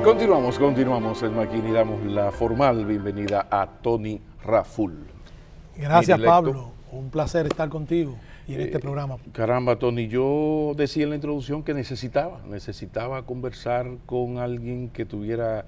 Continuamos, Esmaquini, y damos la formal bienvenida a Tony Raful. Gracias, Pablo. Un placer estar contigo y en este programa. Caramba, Tony, yo decía en la introducción que necesitaba conversar con alguien que tuviera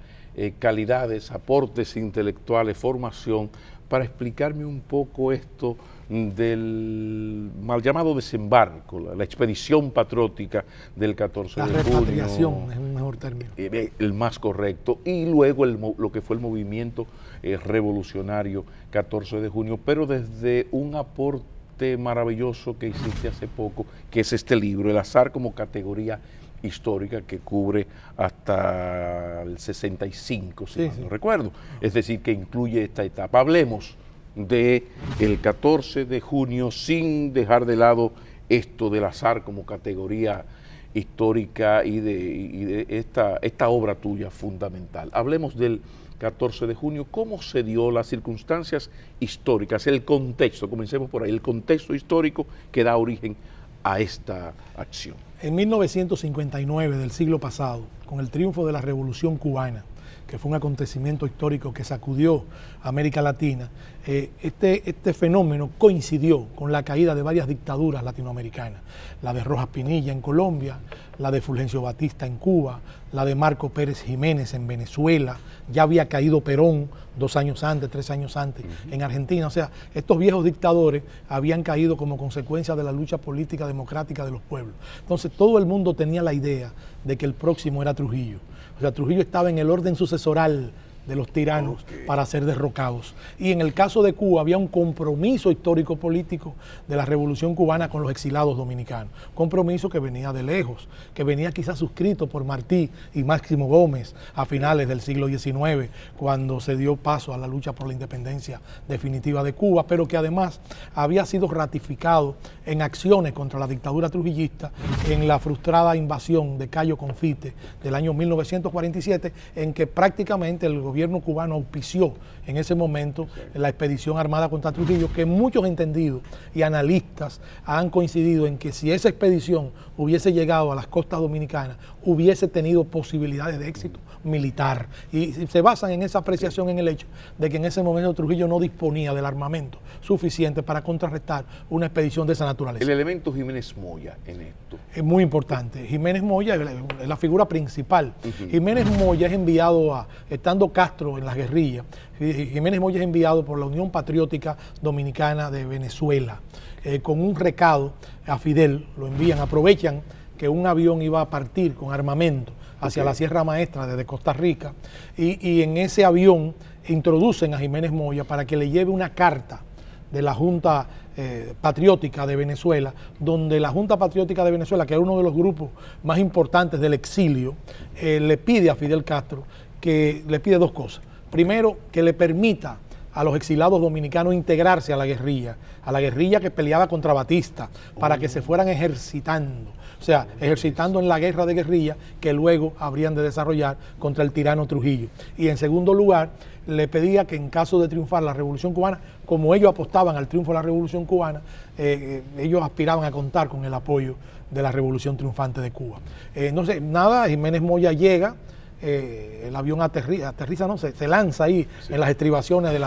calidades, aportes intelectuales, formación, para explicarme un poco esto del mal llamado desembarco, la expedición patriótica del 14 de junio. La repatriación es un mejor término. El más correcto, y luego lo que fue el movimiento revolucionario 14 de junio, pero desde un aporte maravilloso que hiciste hace poco, que es este libro, El azar como categoría histórica, que cubre hasta el 65, si no recuerdo. Es decir, que incluye esta etapa. Hablemos de el 14 de junio sin dejar de lado esto del azar como categoría histórica y de esta obra tuya fundamental. Hablemos del 14 de junio, cómo se dio, las circunstancias históricas, el contexto, comencemos por ahí, el contexto histórico que da origen a esta acción. En 1959 del siglo pasado, con el triunfo de la Revolución Cubana, que fue un acontecimiento histórico que sacudió a América Latina, este fenómeno coincidió con la caída de varias dictaduras latinoamericanas, la de Rojas Pinilla en Colombia, la de Fulgencio Batista en Cuba, la de Marco Pérez Jiménez en Venezuela, ya había caído Perón 2 años antes, 3 años antes en Argentina. O sea, estos viejos dictadores habían caído como consecuencia de la lucha política democrática de los pueblos. Entonces todo el mundo tenía la idea de que el próximo era Trujillo. O sea, Trujillo estaba en el orden sucesoral de los tiranos para ser derrocados. Y en el caso de Cuba había un compromiso histórico-político de la Revolución Cubana con los exilados dominicanos. Compromiso que venía de lejos, que venía quizás suscrito por Martí y Máximo Gómez a finales del siglo XIX, cuando se dio paso a la lucha por la independencia definitiva de Cuba, pero que además había sido ratificado en acciones contra la dictadura trujillista en la frustrada invasión de Cayo Confite del año 1947, en que prácticamente el gobierno cubano auspició en ese momento la expedición armada contra Trujillo, que muchos entendidos y analistas han coincidido en que si esa expedición hubiese llegado a las costas dominicanas, hubiese tenido posibilidades de éxito militar. Y se basan en esa apreciación en el hecho de que en ese momento Trujillo no disponía del armamento suficiente para contrarrestar una expedición de esa naturaleza. El elemento Jiménez Moya en esto es muy importante. Jiménez Moya es la figura principal. Jiménez Moya es enviado estando Castro en las guerrillas, Jiménez Moya es enviado por la Unión Patriótica Dominicana de Venezuela con un recado a Fidel. Lo envían, aprovechan que un avión iba a partir con armamento hacia la Sierra Maestra desde Costa Rica, y en ese avión introducen a Jiménez Moya para que le lleve una carta de la Junta Patriótica de Venezuela, donde la Junta Patriótica de Venezuela, que es uno de los grupos más importantes del exilio, le pide a Fidel Castro que le pide 2 cosas. Primero, que le permita a los exilados dominicanos integrarse a la guerrilla que peleaba contra Batista, para que se fueran ejercitando, o sea, ejercitando en la guerra de guerrilla que luego habrían de desarrollar contra el tirano Trujillo. Y en segundo lugar, le pedía que en caso de triunfar la Revolución Cubana, como ellos apostaban al triunfo de la Revolución Cubana, ellos aspiraban a contar con el apoyo de la Revolución Triunfante de Cuba. No sé, nada, Jiménez Moya llega, el avión aterriza, no sé, se lanza ahí en las estribaciones de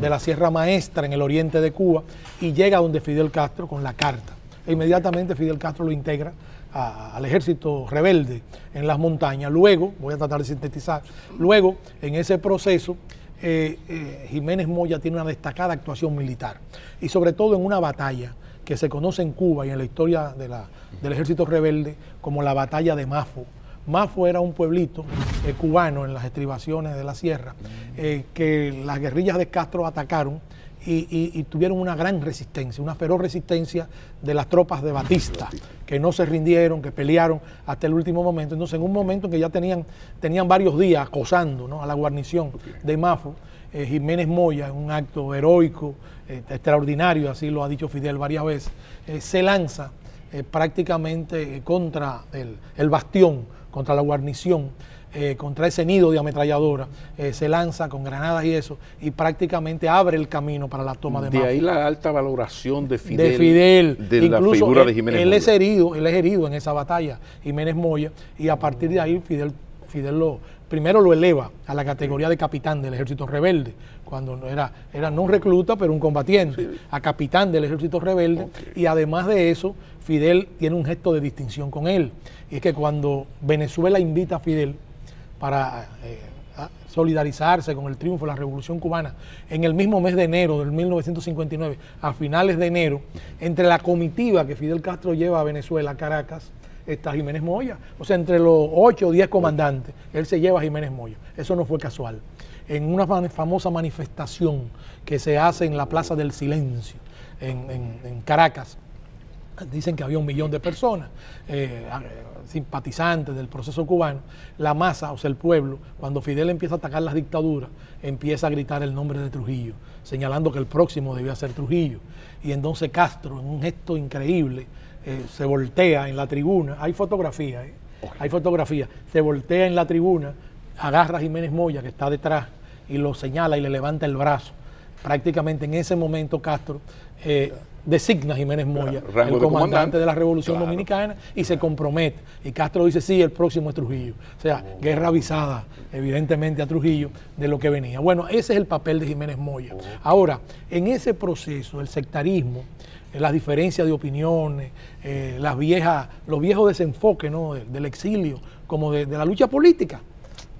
la Sierra Maestra en el oriente de Cuba, y llega donde Fidel Castro con la carta. E inmediatamente Fidel Castro lo integra al ejército rebelde en las montañas. Luego, voy a tratar de sintetizar, luego en ese proceso Jiménez Moya tiene una destacada actuación militar, y sobre todo en una batalla que se conoce en Cuba y en la historia del ejército rebelde como la batalla de Mafo. Mafo era un pueblito cubano en las estribaciones de la sierra, que las guerrillas de Castro atacaron y tuvieron una gran resistencia, una feroz resistencia de las tropas de Batista, que no se rindieron, que pelearon hasta el último momento. Entonces, en un momento en que ya tenían varios días acosando, ¿no?, a la guarnición de Mafo, Jiménez Moya, en un acto heroico, extraordinario, así lo ha dicho Fidel varias veces, se lanza prácticamente contra el bastión, contra la guarnición, contra ese nido de ametralladora, se lanza con granadas y eso, y prácticamente abre el camino para la toma de Mafo. De ahí la alta valoración de Fidel, de la figura de Jiménez Moya. Él es herido en esa batalla, Jiménez Moya, y a partir de ahí Fidel lo primero lo eleva a la categoría de capitán del ejército rebelde, cuando era no un recluta, pero un combatiente, a capitán del ejército rebelde, y además de eso, Fidel tiene un gesto de distinción con él, y es que cuando Venezuela invita a Fidel para solidarizarse con el triunfo de la Revolución Cubana, en el mismo mes de enero del 1959, a finales de enero, entre la comitiva que Fidel Castro lleva a Venezuela, a Caracas, está Jiménez Moya. O sea, entre los 8 o 10 comandantes, él se lleva a Jiménez Moya. Eso no fue casual. En una famosa manifestación que se hace en la Plaza del Silencio, en Caracas, dicen que había 1 millón de personas, simpatizantes del proceso cubano. La masa, o sea, el pueblo, cuando Fidel empieza a atacar las dictaduras, empieza a gritar el nombre de Trujillo, señalando que el próximo debía ser Trujillo. Y entonces Castro, en un gesto increíble, se voltea en la tribuna. Hay fotografía, hay fotografía. Se voltea en la tribuna, agarra a Jiménez Moya, que está detrás, y lo señala y le levanta el brazo. Prácticamente en ese momento Castro designa a Jiménez Moya el comandante de la Revolución Dominicana y se compromete. Y Castro dice, sí, el próximo es Trujillo. O sea, guerra avisada, evidentemente, a Trujillo de lo que venía. Bueno, ese es el papel de Jiménez Moya. Ahora, en ese proceso, el sectarismo, las diferencias de opiniones, los viejos desenfoques, ¿no?, del exilio, como de la lucha política.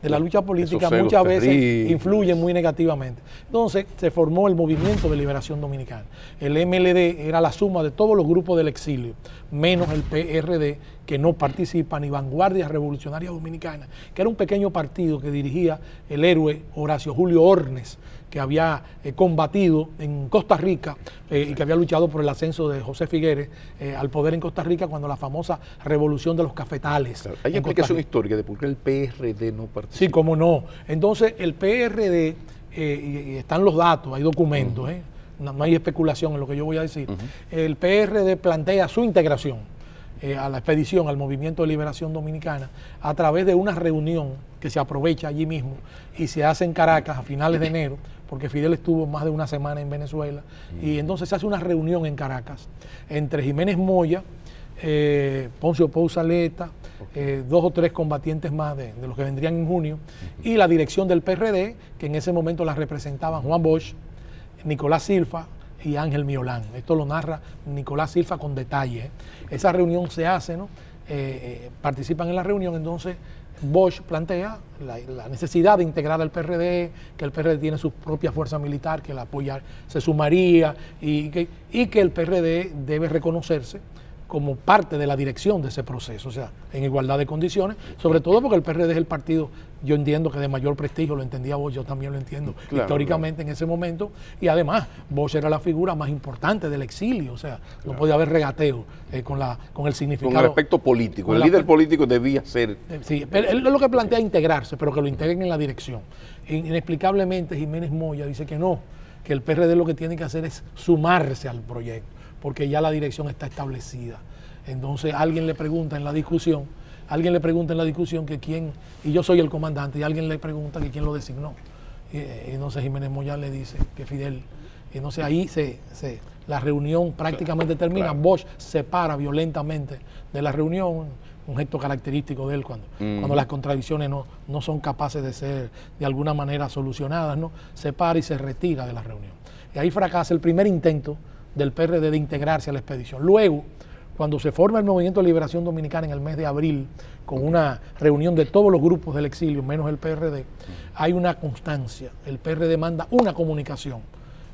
De la lucha política muchas veces influyen muy negativamente. Entonces se formó el Movimiento de Liberación Dominicana. El MLD era la suma de todos los grupos del exilio, menos el PRD, que no participa, ni Vanguardia Revolucionaria Dominicana, que era un pequeño partido que dirigía el héroe Horacio Julio Ornes, que había combatido en Costa Rica y que había luchado por el ascenso de José Figueres al poder en Costa Rica cuando la famosa revolución de los cafetales. Claro, hay explicación histórica de por qué el PRD no participa. Sí, cómo no. Entonces, el PRD, y están los datos, hay documentos, no hay especulación en lo que yo voy a decir. El PRD plantea su integración a la expedición, al Movimiento de Liberación Dominicana, a través de una reunión que se aprovecha allí mismo y se hace en Caracas a finales de enero, porque Fidel estuvo más de una semana en Venezuela, y entonces se hace una reunión en Caracas entre Jiménez Moya, Poncio Pousaleta, 2 o 3 combatientes más de los que vendrían en junio, y la dirección del PRD, que en ese momento la representaban Juan Bosch, Nicolás Silva y Ángel Miolán. Esto lo narra Nicolás Silva con detalle. Esa reunión se hace, ¿no? Participan en la reunión, entonces Bosch plantea la necesidad de integrar al PRD, que el PRD tiene su propia fuerza militar, que la apoya, se sumaría, y que el PRD debe reconocerse como parte de la dirección de ese proceso, o sea, en igualdad de condiciones, sobre todo porque el PRD es el partido, yo entiendo que de mayor prestigio, lo entendía Bosch, yo también lo entiendo, históricamente en ese momento, y además Bosch era la figura más importante del exilio, o sea, no podía haber regateo con el significado. Con el aspecto político, el líder político debía ser. Sí, pero él lo que plantea es integrarse, pero que lo integren en la dirección. Inexplicablemente Jiménez Moya dice que no, que el PRD lo que tiene que hacer es sumarse al proyecto, porque ya la dirección está establecida. Entonces alguien le pregunta en la discusión, que quién, y yo soy el comandante, y alguien le pregunta que quién lo designó. Y entonces Jiménez Moya le dice que Fidel. Y entonces ahí la reunión prácticamente termina. Bosch se para violentamente de la reunión, un gesto característico de él cuando las contradicciones no son capaces de ser de alguna manera solucionadas, ¿no? Se para y se retira de la reunión. Y ahí fracasa el primer intento del PRD de integrarse a la expedición. Luego, cuando se forma el Movimiento de Liberación Dominicana en el mes de abril, con una reunión de todos los grupos del exilio, menos el PRD, hay una constancia. El PRD manda una comunicación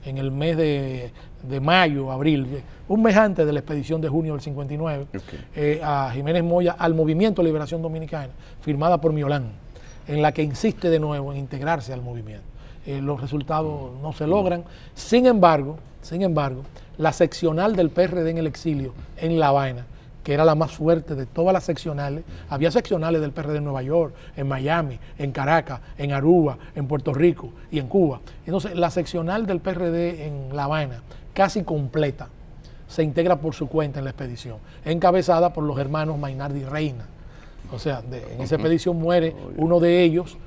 en el mes de mayo, abril, un mes antes de la expedición de junio del 59, a Jiménez Moya, al Movimiento de Liberación Dominicana, firmada por Miolán, en la que insiste de nuevo en integrarse al movimiento. Los resultados no se logran. Sin embargo, la seccional del PRD en el exilio, en La Habana, que era la más fuerte de todas las seccionales, había seccionales del PRD en Nueva York, en Miami, en Caracas, en Aruba, en Puerto Rico y en Cuba. Entonces, la seccional del PRD en La Habana, casi completa, se integra por su cuenta en la expedición, encabezada por los hermanos Mainardi y Reina. O sea, en esa expedición muere uno de ellos,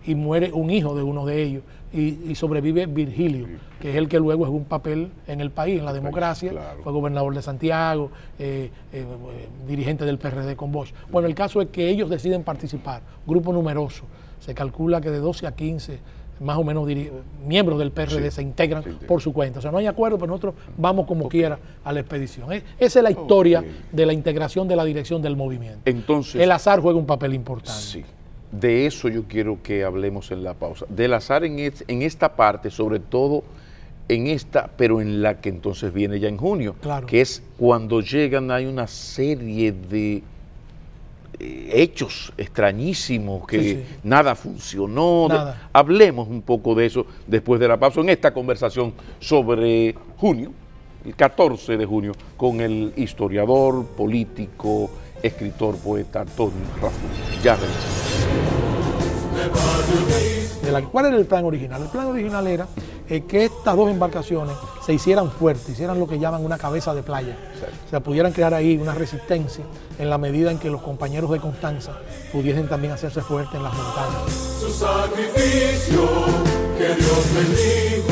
y muere un hijo de uno de ellos, y sobrevive Virgilio, que es el que luego es un papel en el país, en la democracia, claro. Fue gobernador de Santiago, dirigente del PRD con Bosch. Bueno, el caso es que ellos deciden participar, grupo numeroso, se calcula que de 12 a 15 más o menos miembros del PRD se integran por su cuenta. O sea, no hay acuerdo, pero nosotros vamos como quiera a la expedición. Esa es la historia de la integración de la dirección del movimiento. Entonces, el azar juega un papel importante. Sí. De eso yo quiero que hablemos en la pausa. Del azar en esta parte, sobre todo en esta, pero en la que entonces viene ya en junio, claro. Que es cuando llegan, hay una serie de hechos extrañísimos, que nada funcionó. Nada. Hablemos un poco de eso después de la pausa en esta conversación sobre junio, el 14 de junio, con el historiador, político, escritor, poeta Antonio Raful. Ya regresamos. ¿Cuál era el plan original? El plan original era que estas dos embarcaciones se hicieran fuertes, hicieran lo que llaman una cabeza de playa. O sea, pudieran crear ahí una resistencia en la medida en que los compañeros de Constanza pudiesen también hacerse fuertes en las montañas. Su sacrificio, que Dios bendiga.